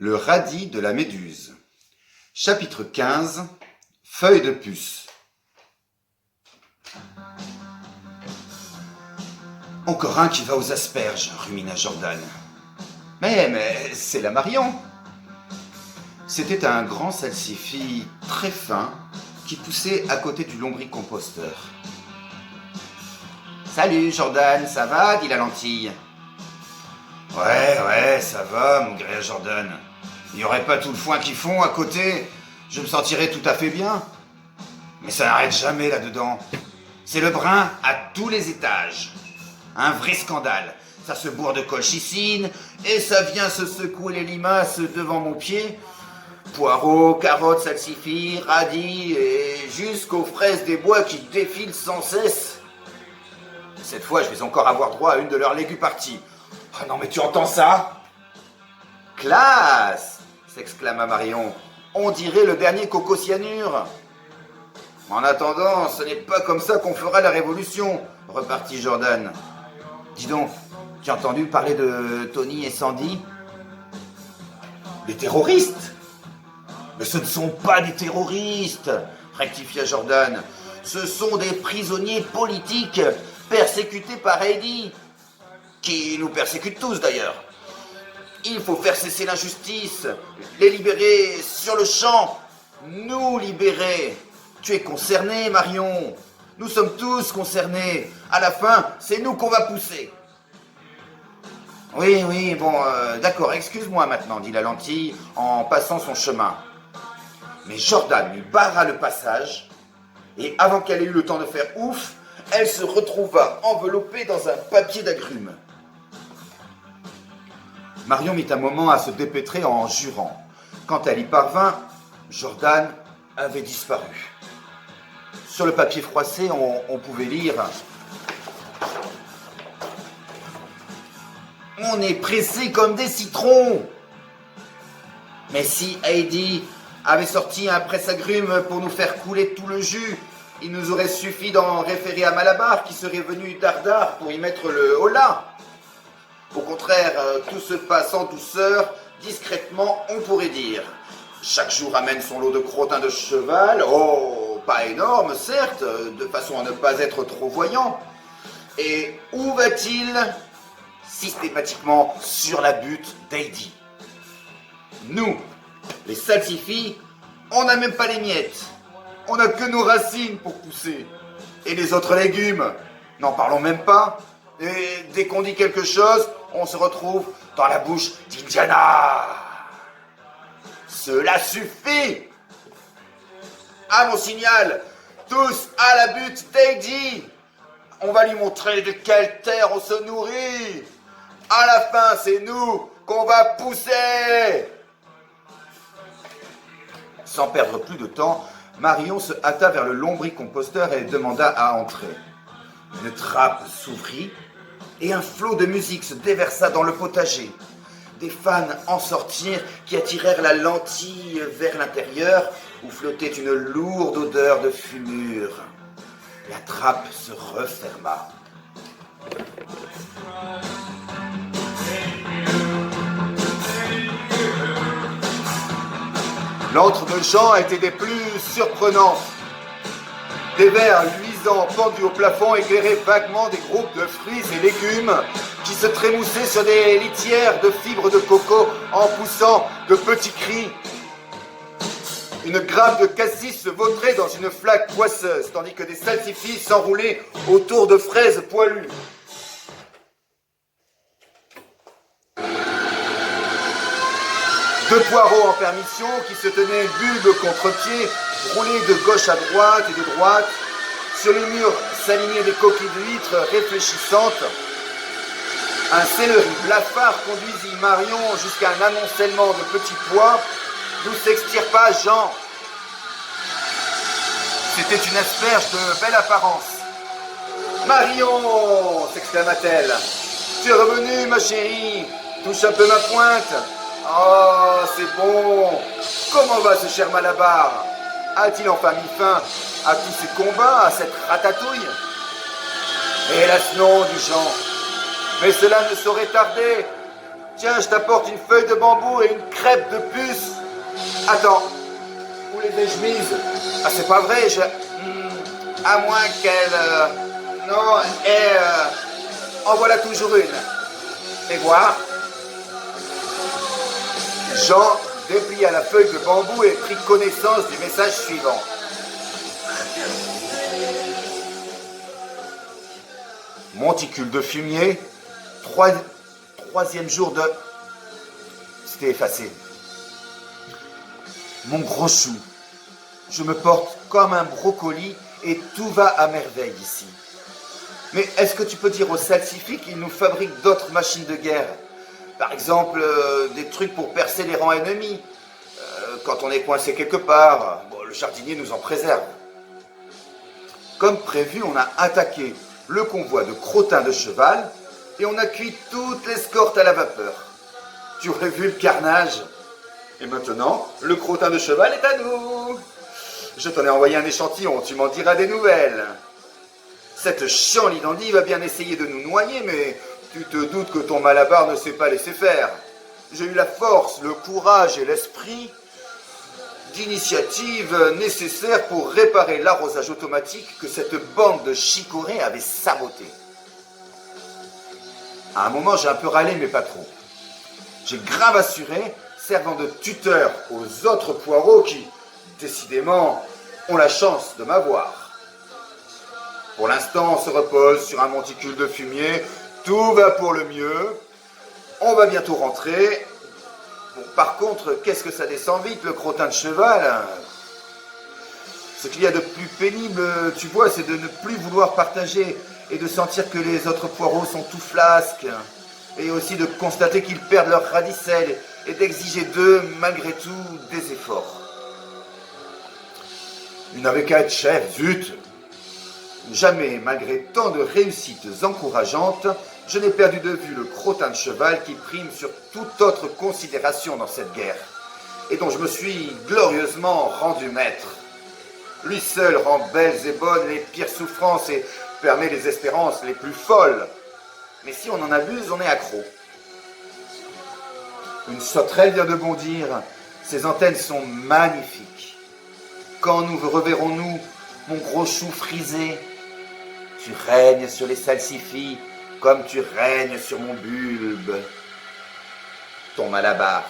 Le radis de la méduse. Chapitre 15. Feuille de puce. Encore un qui va aux asperges, rumina Jordan. Mais c'est la Marion. C'était un grand salsifis très fin qui poussait à côté du lombricomposteur. Salut Jordan, ça va? Dit la lentille. Ouais, ça va, mon gré Jordan. Il n'y aurait pas tout le foin qu'ils font à côté, je me sentirais tout à fait bien. Mais ça n'arrête jamais là-dedans. C'est le brin à tous les étages. Un vrai scandale. Ça se bourre de colchicine et ça vient se secouer les limaces devant mon pied. Poireaux, carottes, salsifis, radis et jusqu'aux fraises des bois qui défilent sans cesse. Cette fois, je vais encore avoir droit à une de leurs léguparties. Ah non, mais tu entends ça? Classe! S'exclama Marion. On dirait le dernier coco cyanure. En attendant, ce n'est pas comme ça qu'on fera la révolution, repartit Jordan. Dis donc, tu as entendu parler de Tony et Sandy? Des terroristes? Mais ce ne sont pas des terroristes, rectifia Jordan. Ce sont des prisonniers politiques persécutés par Heidi, qui nous persécute tous d'ailleurs. Il faut faire cesser l'injustice, les libérer sur le champ, nous libérer. Tu es concerné, Marion. Nous sommes tous concernés. À la fin, c'est nous qu'on va pousser. Oui, bon, d'accord, excuse-moi maintenant, dit la lentille en passant son chemin. Mais Jordan lui barra le passage, et avant qu'elle ait eu le temps de faire ouf, elle se retrouva enveloppée dans un papier d'agrumes. Marion mit un moment à se dépêtrer en jurant. Quand elle y parvint, Jordan avait disparu. Sur le papier froissé, on pouvait lire « On est pressés comme des citrons !» Mais si Heidi avait sorti un presse-agrumes pour nous faire couler tout le jus, il nous aurait suffi d'en référer à Malabar qui serait venu dardard pour y mettre le holà. Au contraire, tout se passe en douceur, discrètement, on pourrait dire. Chaque jour amène son lot de crottins de cheval, oh, pas énorme, certes, de façon à ne pas être trop voyant. Et où va-t-il? Systématiquement sur la butte d'Heidi. Nous, les salsifis, on n'a même pas les miettes. On n'a que nos racines pour pousser. Et les autres légumes, n'en parlons même pas. Et dès qu'on dit quelque chose, on se retrouve dans la bouche d'Indiana. Cela suffit. À mon signal, tous à la butte d'Heidi. On va lui montrer de quelle terre on se nourrit. À la fin, c'est nous qu'on va pousser. Sans perdre plus de temps, Marion se hâta vers le lombricomposteur et demanda à entrer. Une trappe s'ouvrit et un flot de musique se déversa dans le potager. Des fans en sortirent qui attirèrent la lentille vers l'intérieur où flottait une lourde odeur de fumure. La trappe se referma. L'antre de Jean était des plus surprenantes. Des verres luisants pendus au plafond éclairaient vaguement des groupes de fruits et légumes qui se trémoussaient sur des litières de fibres de coco en poussant de petits cris. Une grappe de cassis se vautrait dans une flaque poisseuse, tandis que des salsifis s'enroulaient autour de fraises poilues. Deux poireaux en permission qui se tenaient bulbe contre pied, roulés de gauche à droite et de droite. Sur les murs s'alignaient des coquilles d'huîtres réfléchissantes. Un céleri blafard conduisit Marion jusqu'à un amoncellement de petits pois. D'où s'extirpa Jean. C'était une asperge de belle apparence. Marion, s'exclama-t-elle. Tu es revenue, ma chérie. Touche un peu ma pointe. Oh, c'est bon. Comment va ce cher Malabar? A-t-il enfin mis fin à tous ces combats, à cette ratatouille? Hélas non, dit Jean. Mais cela ne saurait tarder. Tiens, je t'apporte une feuille de bambou et une crêpe de puce. Attends, où les ai-je mises? Ah, c'est pas vrai, à moins qu'elle... non, en voilà toujours une. Fais voir. Jean déplia la feuille de bambou et prit connaissance du message suivant. Monticule de fumier, troisième jour de... C'était effacé. Mon gros chou, je me porte comme un brocoli et tout va à merveille ici. Mais est-ce que tu peux dire aux salsifis qu'ils nous fabriquent d'autres machines de guerre? Par exemple, des trucs pour percer les rangs ennemis. Quand on est coincé quelque part, bon, le jardinier nous en préserve. Comme prévu, on a attaqué le convoi de crottins de cheval et on a cuit toute l'escorte à la vapeur. Tu aurais vu le carnage? Et maintenant, le crottin de cheval est à nous. Je t'en ai envoyé un échantillon, tu m'en diras des nouvelles. Cette chienlit-dandy va bien essayer de nous noyer, mais tu te doutes que ton Malabar ne s'est pas laissé faire. J'ai eu la force, le courage et l'esprit d'initiative nécessaires pour réparer l'arrosage automatique que cette bande de chicorées avait saboté. À un moment, j'ai un peu râlé, mais pas trop. J'ai grave assuré, servant de tuteur aux autres poireaux qui, décidément, ont la chance de m'avoir. Pour l'instant, on se repose sur un monticule de fumier. Tout va pour le mieux. On va bientôt rentrer. Bon, par contre, qu'est-ce que ça descend vite, le crottin de cheval? Ce qu'il y a de plus pénible, tu vois, c'est de ne plus vouloir partager et de sentir que les autres poireaux sont tout flasques. Et aussi de constater qu'ils perdent leur radicelle et d'exiger d'eux, malgré tout, des efforts. Il n'avait qu'à être chef, zut! Jamais, malgré tant de réussites encourageantes, je n'ai perdu de vue le crottin de cheval qui prime sur toute autre considération dans cette guerre, et dont je me suis glorieusement rendu maître. Lui seul rend belles et bonnes les pires souffrances et permet les espérances les plus folles. Mais si on en abuse, on est accro. Une sauterelle vient de bondir. Ses antennes sont magnifiques. Quand nous reverrons-nous, mon gros chou frisé? Tu règnes sur les salsifis comme tu règnes sur mon bulbe. Ton Malabar.